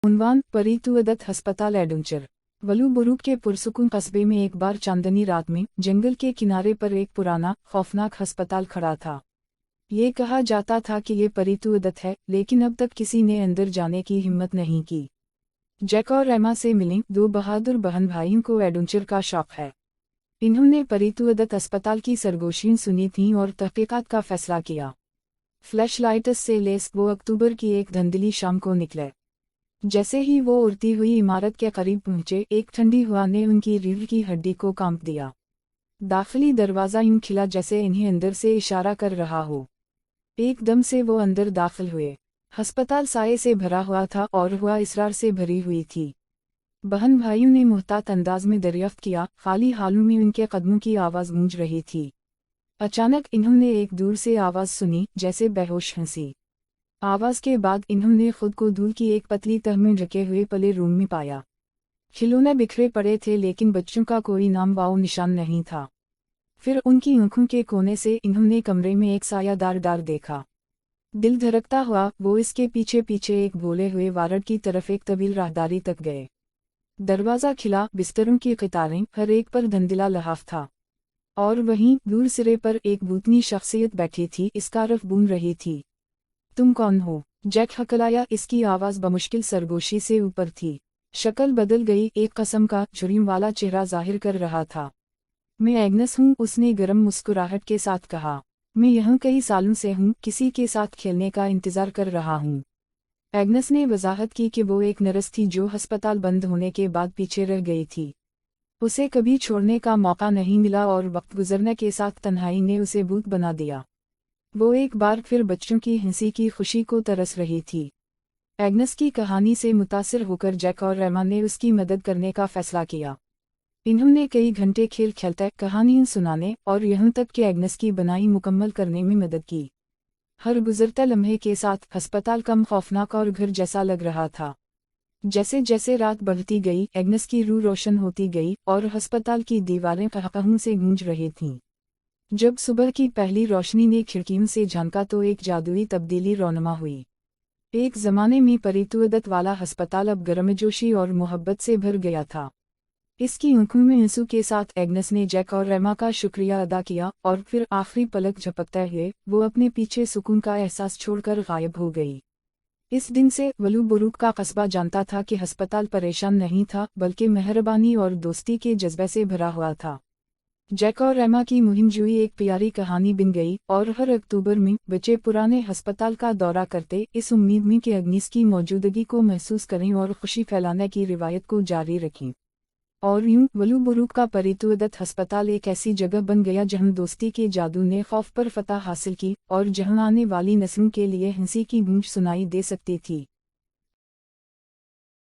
उन्वान परितुअदत हस्पताल एडवेंचर। वलू बुरूक के पुरसुकून कस्बे में एक बार चांदनी रात में जंगल के किनारे पर एक पुराना खौफनाक अस्पताल खड़ा था। ये कहा जाता था कि ये परितुअदत है, लेकिन अब तक किसी ने अंदर जाने की हिम्मत नहीं की। जैक और एमा से मिली दो बहादुर बहन भाइयों को एडवेंचर का शौक है। इन्होंने परितुअदत अस्पताल की सरगोशियां सुनी थीं और तहकीकात का फैसला किया। फ्लैशलाइट्स से लेस वो अक्टूबर की एक धुंधली शाम को निकले। जैसे ही वो उड़ती हुई इमारत के करीब पहुंचे, एक ठंडी हवा ने उनकी रीढ़ की हड्डी को कांप दिया। दाखिली दरवाज़ा यूं खिला जैसे इन्हें अंदर से इशारा कर रहा हो। एकदम से वो अंदर दाखिल हुए। अस्पताल साये से भरा हुआ था और हवा इसरार से भरी हुई थी। बहन भाइयों ने मुहतात अंदाज में दरियाफ्त किया, खाली हालों में उनके कदमों की आवाज़ गूंज रही थी। अचानक इन्होंने एक दूर से आवाज़ सुनी, जैसे बेहोश हंसी। आवाज़ के बाद इन्होंने खुद को धूल की एक पतली तह में ढके हुए पले रूम में पाया। खिलौने बिखरे पड़े थे, लेकिन बच्चों का कोई नाम वाओ निशान नहीं था। फिर उनकी आंखों के कोने से इन्होंने कमरे में एक सायादार डार देखा। दिल धड़कता हुआ वो इसके पीछे पीछे एक भोले हुए वारड की तरफ एक तवील राहदारी तक गए। दरवाज़ा खिला, बिस्तरों की कतारें, हर एक पर धंधला लहाफ था। और वहीं दूर सिरे पर एक भूतनी शख्सियत बैठी थी, स्कार्फ बून रही थी। तुम कौन हो? जैक हकलाया, इसकी आवाज़ बमुश्किल सरगोशी से ऊपर थी। शक्ल बदल गई, एक कसम का झुर्रियों वाला चेहरा जाहिर कर रहा था। मैं एग्नेस हूँ, उसने गर्म मुस्कुराहट के साथ कहा। मैं यहाँ कई सालों से हूँ, किसी के साथ खेलने का इंतज़ार कर रहा हूँ। एग्नेस ने वजाहत की कि वो एक नर्स थी जो अस्पताल बंद होने के बाद पीछे रह गई थी। उसे कभी छोड़ने का मौका नहीं मिला और वक्त गुजरने के साथ तन्हाई ने उसे भूत बना दिया। वो एक बार फिर बच्चों की हंसी की खुशी को तरस रही थी। एग्नेस की कहानी से मुतासिर होकर जैक और एमा ने उसकी मदद करने का फैसला किया। इन्होंने कई घंटे खेल खेलते, कहानियां सुनाने और यहाँ तक कि एग्नेस की बनाई मुकम्मल करने में मदद की। हर गुजरते लम्हे के साथ अस्पताल कम खौफनाक और घर जैसा लग रहा था। जैसे जैसे रात बढ़ती गई, एग्नेस की रूह रोशन होती गई और अस्पताल की दीवारें कहकहों से गूंज रही थीं। जब सुबह की पहली रोशनी ने खिड़कियों से झांका तो एक जादुई तब्दीली रौनमा हुई। एक ज़माने में परितुअदत वाला अस्पताल अब गर्मजोशी और मोहब्बत से भर गया था। इसकी आंखों में आंसू के साथ एग्नेस ने जैक और एमा का शुक्रिया अदा किया और फिर आखिरी पलक झपकते हुए वो अपने पीछे सुकून का एहसास छोड़कर गायब हो गई। इस दिन से वलू बुरूक का कस्बा जानता था कि अस्पताल परेशान नहीं था, बल्कि मेहरबानी और दोस्ती के जज्बे से भरा हुआ था। जैक और एमा की मुहिमजुई एक प्यारी कहानी बन गई और हर अक्टूबर में बच्चे पुराने अस्पताल का दौरा करते, इस उम्मीद में कि एग्नेस की मौजूदगी को महसूस करें और खुशी फैलाने की रिवायत को जारी रखें। और यूं वलू बुरूक का परितुअदत अस्पताल एक ऐसी जगह बन गया जहां दोस्ती के जादू ने खौफ पर फतह हासिल की और जहां आने वाली नस्लों के लिए हंसी की गूंज सुनाई दे सकती थी।